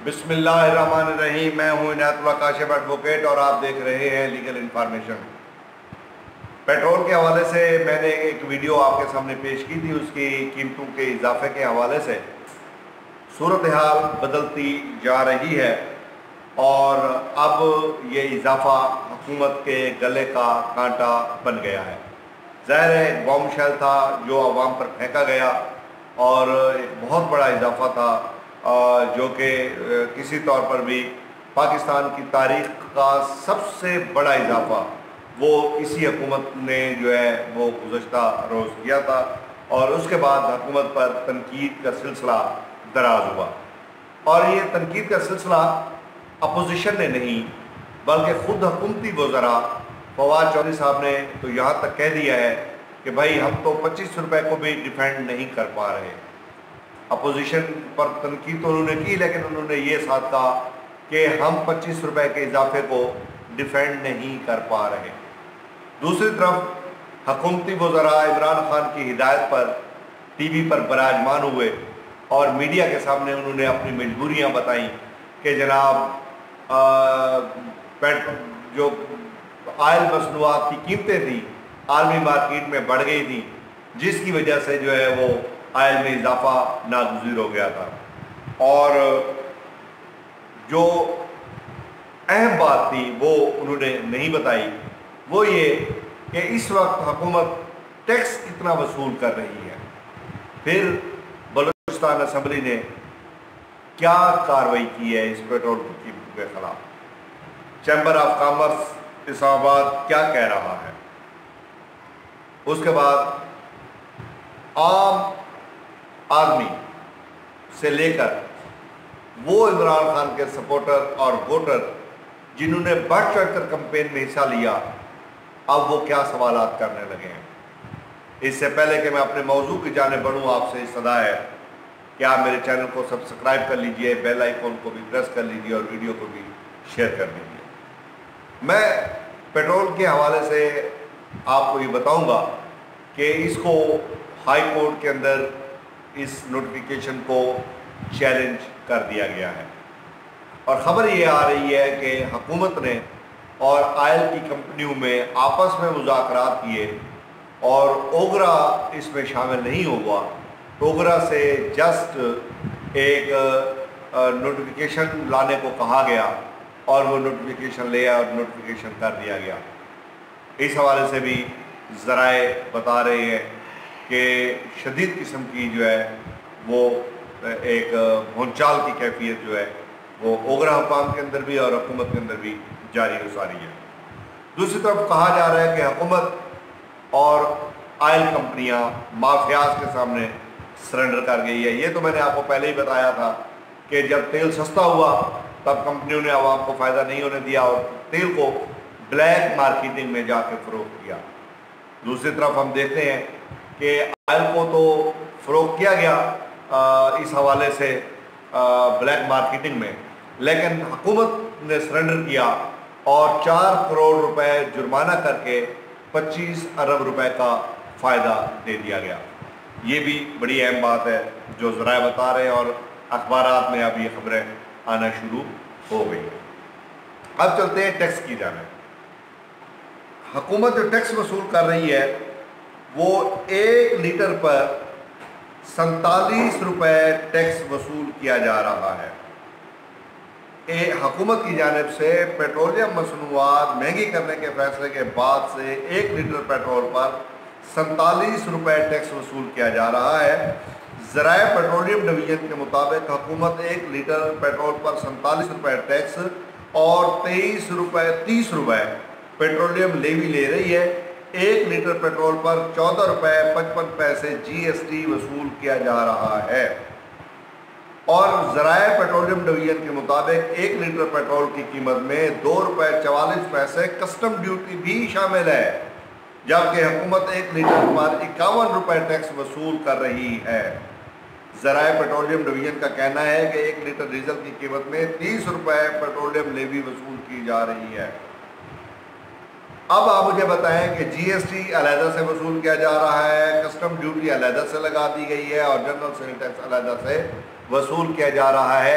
بسم اللہ الرحمن الرحیم۔ میں ہوں عنایت اللہ کاشف ایڈوکیٹ اور آپ دیکھ رہے ہیں لیگل انفارمیشن۔ پیٹرول کے حوالے سے میں نے ایک ویڈیو آپ کے سامنے پیش کی تھی، اس کی قیمتوں کے اضافے کے حوالے سے صورتحال بدلتی جا رہی ہے اور اب یہ اضافہ حکومت کے گلے کا کانٹا بن گیا ہے۔ ظاہر ہے ایک بام شیل تھا جو عوام پر پھینکا گیا اور ایک بہت بڑا اضافہ تھا جو کہ کسی طور پر بھی پاکستان کی تاریخ کا سب سے بڑا اضافہ وہ اسی حکومت نے جو ہے وہ گزشتہ روز کیا تھا، اور اس کے بعد حکومت پر تنقید کا سلسلہ دراز ہوا۔ اور یہ تنقید کا سلسلہ اپوزیشن نے نہیں بلکہ خود حکومتی وزراء فواد چودھری صاحب نے تو یہاں تک کہہ دیا ہے کہ بھائی ہم تو 25 روپے کو بھی ڈیفینڈ نہیں کر پا رہے۔ اپوزیشن پر تنقید تو انہوں نے کی، لیکن انہوں نے یہ ساتھ کہا کہ ہم 25 روپے کے اضافے کو ڈیفینڈ نہیں کر پا رہے۔ دوسری طرف حکومتی وزراء عمران خان کی ہدایت پر ٹی وی پر براجمان ہوئے اور میڈیا کے سامنے انہوں نے اپنی مجبوریاں بتائیں کہ جناب جو آئل مصنوعات کی قیمتیں تھیں عالمی مارکیٹ میں بڑھ گئی تھیں، جس کی وجہ سے جو ہے وہ آئل میں اضافہ ناگزیر ہو گیا تھا۔ اور جو اہم بات تھی وہ انہوں نے نہیں بتائی، وہ یہ کہ اس وقت حکومت ٹیکس کتنا وصول کر رہی ہے۔ پھر بلوچستان اسمبلی نے کیا کارروائی کی ہے اس پیٹرول کی قیمتوں کے خلاف، چیمبر آف کامرس اسلام آباد کیا کہہ رہا ہے، اس کے بعد عام آدمی سے لے کر وہ عمران خان کے سپورٹر اور ووٹر جنہوں نے بڑھ چڑھ کر کمپین میں حصہ لیا، اب وہ کیا سوالات کرنے لگے ہیں۔ اس سے پہلے کہ میں اپنے موضوع کی جانب بڑھوں، آپ سے صدا ہے کہ آپ میرے چینل کو سبسکرائب کر لیجئے، بیل آئیکن کو بھی پریس کر لیجئے اور ویڈیو کو بھی شیئر کر دیجئے۔ میں پیٹرول کے حوالے سے آپ کو یہ بتاؤں گا کہ اس کو ہائی کورٹ کے اندر اس نوٹیفیکیشن کو چیلنج کر دیا گیا ہے، اور خبر یہ آ رہی ہے کہ حکومت نے اور آئل کی کمپنیوں میں آپس میں مذاکرات کیے اور اوگرا اس میں شامل نہیں ہوا۔ اوگرا سے جسٹ ایک نوٹیفیکیشن لانے کو کہا گیا اور وہ نوٹیفیکیشن لیا اور نوٹیفیکیشن کر دیا گیا۔ اس حوالے سے بھی ذرائع بتا رہے ہیں کہ شدید قسم کی جو ہے وہ ایک بھونچال کی کیفیت جو ہے وہ اوگرا حکام کے اندر بھی اور حکومت کے اندر بھی جاری و ساری ہے۔ دوسری طرف کہا جا رہا ہے کہ حکومت اور آئل کمپنیاں مافیاز کے سامنے سرنڈر کر گئی ہے۔ یہ تو میں نے آپ کو پہلے ہی بتایا تھا کہ جب تیل سستا ہوا تب کمپنیوں نے عوام کو فائدہ نہیں ہونے دیا اور تیل کو بلیک مارکیٹنگ میں جا کے فروخت کیا۔ دوسری طرف ہم دیکھتے ہیں کہ آئل کو تو فروخت کیا گیا اس حوالے سے بلیک مارکیٹنگ میں، لیکن حکومت نے سرنڈر کیا اور 4 کروڑ روپے جرمانہ کر کے 25 ارب روپے کا فائدہ دے دیا گیا۔ یہ بھی بڑی اہم بات ہے جو ذرائع بتا رہے ہیں اور اخبارات میں اب یہ خبریں آنا شروع ہو گئی۔ اب چلتے ہیں ٹیکس کی جانب۔ حکومت جو ٹیکس وصول کر رہی ہے وہ 1 لیٹر پر 47 روپے ٹیکس وصول کیا جا رہا ہے۔ حکومت کی جانب سے پیٹرولیم مصنوعات مہنگی کرنے کے فیصلے کے بعد سے 1 لیٹر پیٹرول پر 47 روپے ٹیکس وصول کیا جا رہا ہے۔ ذرائع پیٹرولیم ڈویژن کے مطابق حکومت 1 لیٹر پیٹرول پر 47 روپے ٹیکس اور 23 روپے 30 روپے پیٹرولیم لیوی لے رہی ہے۔ 1 لیٹر پیٹرول پر 14 روپے 55 پیسے جی ایس ٹی وصول کیا جا رہا ہے، اور ذرائع پیٹرولیم ڈویژن کے مطابق 1 لیٹر پیٹرول کی قیمت میں 2 روپے 44 پیسے کسٹم ڈیوٹی بھی شامل ہے، جبکہ حکومت 1 لیٹر پر 51 روپے ٹیکس وصول کر رہی ہے۔ ذرائع پیٹرولیم ڈویژن کا کہنا ہے کہ 1 لیٹر ڈیزل کی قیمت میں 30 روپے پیٹرولیم لیوی وصول کی جا رہی ہے۔ اب آپ مجھے بتائیں کہ جی ایس ٹی علیحدہ سے وصول کیا جا رہا ہے، کسٹم ڈیوٹی علیحدہ سے لگا دی گئی ہے اور جنرل سیل ٹیکس علیحدہ سے وصول کیا جا رہا ہے۔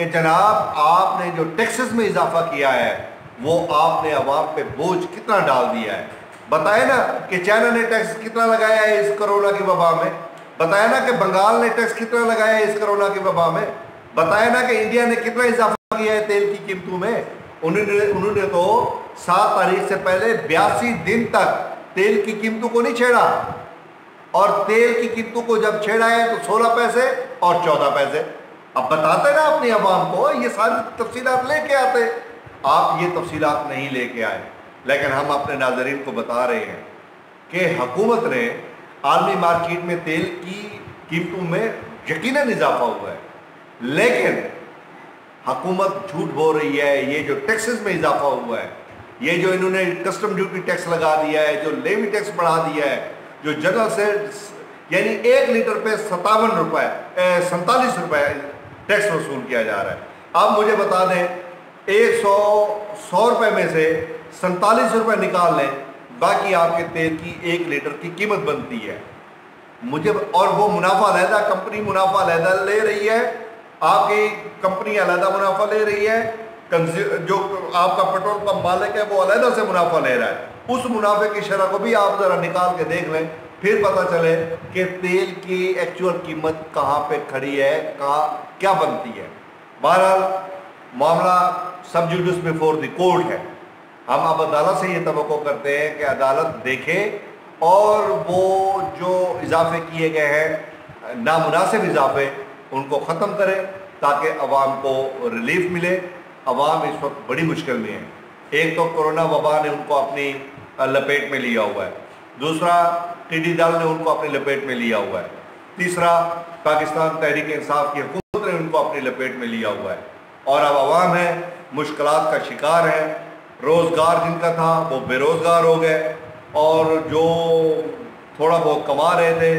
کہ جناب آپ نے جو ٹیکسز میں اضافہ کیا ہے وہ آپ نے عوام پہ بوجھ کتنا ڈال دیا ہے. بتائے نا کہ چائنا نے ٹیکس کتنا لگایا ہے اس کرونا کی وبا میں, بتایا نا کہ بنگال نے ٹیکس کتنا لگایا ہے اس کرونا کی وبا میں, بتایا نا کہ انڈیا نے کتنا اضافہ کیا ہے تیل کی قیمتوں میں. انہوں نے تو 7 تاریخ سے پہلے 82 دن تک تیل کی قیمتوں کو نہیں چھیڑا, اور تیل کی قیمتوں کو جب چھیڑا ہے تو 16 پیسے اور 14 پیسے. اب بتاتے نا اپنی عوام کو, یہ ساری تفصیلات لے کے آتے. آپ یہ تفصیلات نہیں لے کے آئے, لیکن ہم اپنے ناظرین کو بتا رہے ہیں کہ حکومت نے عالمی مارکیٹ میں تیل کی قیمتوں میں یقیناً اضافہ ہوا ہے, لیکن حکومت جھوٹ بول رہی ہے. یہ جو ٹیکسز میں اضافہ ہوا ہے, یہ جو انہوں نے کسٹم ڈیوٹی ٹیکس لگا دیا ہے, جو لیوی ٹیکس بڑھا دیا ہے, جو جنرل سے یعنی 1 لیٹر پہ 47 روپے ٹیکس وصول کیا جا رہا ہے. اب مجھے بتا دیں 100 روپے میں سے 47 روپے نکال لیں, باقی آپ کے تیل کی 1 لیٹر کی قیمت بنتی ہے. مجھے اور وہ منافع علیحدہ, کمپنی منافع علیحدہ لے رہی ہے, آپ کی کمپنی علیحدہ منافع لے رہی ہے, جو آپ کا پیٹرول پمپ مالک ہے وہ علیحدہ سے منافع لے رہا ہے. اس منافع کی شرح کو بھی آپ ذرا نکال کے دیکھ لیں, پھر پتہ چلے کہ تیل کی ایکچوئل قیمت کہاں پہ کھڑی ہے, کہاں کیا بنتی ہے. بہرحال معاملہ سب جوڈس بیفور دی کورٹ ہے. ہم اب عدالت سے یہ توقع کرتے ہیں کہ عدالت دیکھے اور وہ جو اضافے کیے گئے ہیں نامناسب اضافے ان کو ختم کرے تاکہ عوام کو ریلیف ملے. عوام اس وقت بڑی مشکل میں ہے. ایک تو کورونا وبا نے ان کو اپنی لپیٹ میں لیا ہوا ہے, دوسرا ٹڈی دل نے ان کو اپنی لپیٹ میں لیا ہوا ہے, تیسرا پاکستان تحریک انصاف کی حکومت نے ان کو اپنی لپیٹ میں لیا ہوا ہے, اور اب عوام ہے مشکلات کا شکار ہے. روزگار جن کا تھا وہ بے روزگار ہو گئے, اور جو تھوڑا بہت کما رہے تھے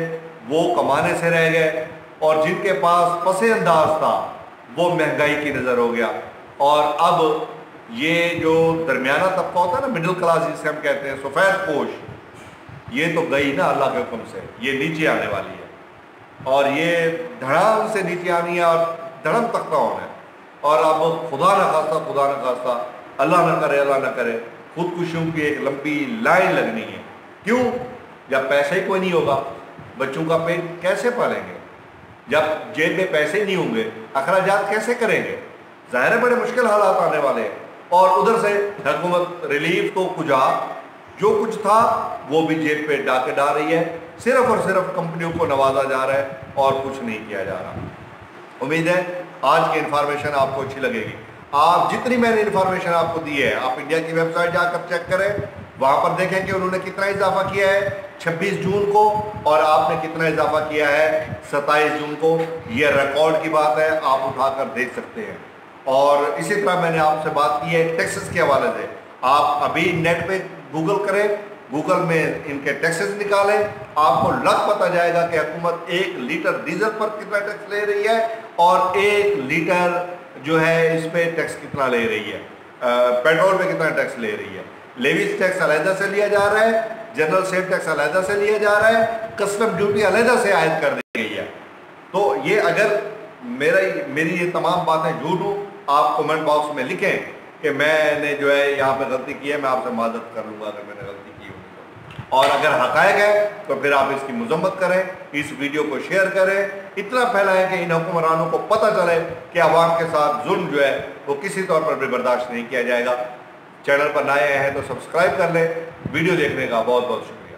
وہ کمانے سے رہ گئے, اور جن کے پاس پس انداز تھا وہ مہنگائی کی نظر ہو گیا. اور اب یہ جو درمیانہ طبقہ ہوتا ہے نا, مڈل کلاس جسے ہم کہتے ہیں, سفید پوش, یہ تو گئی نا اللہ کے حکم سے, یہ نیچے آنے والی ہے, اور یہ دھڑام سے نیچے آنی ہے اور دھڑم تختہ ہونا ہے. اور اب خدا نہ خواستہ اللہ نہ کرے خودکشیوں کی ایک لمبی لائن لگنی ہے. کیوں؟ جب پیسے ہی کوئی نہیں ہوگا, بچوں کا پیٹ کیسے پالیں گے؟ جب جیب میں پیسے ہی نہیں ہوں گے, اخراجات کیسے کریں گے؟ ظاہر ہے بڑے مشکل حالات آنے والے ہیں. اور ادھر سے حکومت ریلیف تو کجا, جو کچھ تھا وہ بھی جیب پہ ڈاکے ڈال رہی ہے, صرف اور صرف کمپنیوں کو نوازا جا رہا ہے اور کچھ نہیں کیا جا رہا. امید ہے آج کی انفارمیشن آپ کو اچھی لگے گی. آپ جتنی میں نے انفارمیشن آپ کو دی ہے, آپ انڈیا کی ویب سائٹ جا کر چیک کریں, وہاں پر دیکھیں کہ انہوں نے کتنا اضافہ کیا ہے 26 جون کو, اور آپ نے کتنا اضافہ کیا ہے 27 جون کو. یہ ریکارڈ کی بات ہے, آپ اٹھا کر دیکھ سکتے ہیں. اور اسی طرح میں نے آپ سے بات کی ہے ٹیکسز کے حوالے سے. آپ ابھی نیٹ پہ گوگل کریں, گوگل میں ان کے ٹیکسز نکالیں, آپ کو لگ پتہ جائے گا کہ حکومت 1 لیٹر ڈیزل پر کتنا ٹیکس لے رہی ہے, اور 1 لیٹر جو ہے اس پہ ٹیکس کتنا لے رہی ہے, پیٹرول پہ کتنا ٹیکس لے رہی ہے. لیویز ٹیکس علیحدہ سے لیا جا رہا ہے, جنرل سیل ٹیکس علیحدہ سے لیا جا رہا ہے, کسٹم ڈیوٹی علیحدہ سے عائد کر دی گئی ہے. تو یہ اگر میری یہ تمام باتیں جھوٹ ہوں, آپ کومنٹ باکس میں لکھیں کہ میں نے جو ہے یہاں پہ غلطی کی ہے, میں آپ سے معذرت کر لوں گا اگر میں نے غلطی کی ہوگی. اور اگر حقائق ہے تو پھر آپ اس کی مذمت کریں, اس ویڈیو کو شیئر کریں, اتنا پھیلائیں کہ ان حکمرانوں کو پتہ چلے کہ عوام کے ساتھ ظلم جو ہے وہ کسی طور پر بھی برداشت نہیں کیا جائے گا. چینل پر نئے آئے ہیں تو سبسکرائب کر لیں. ویڈیو دیکھنے کا بہت بہت شکریہ.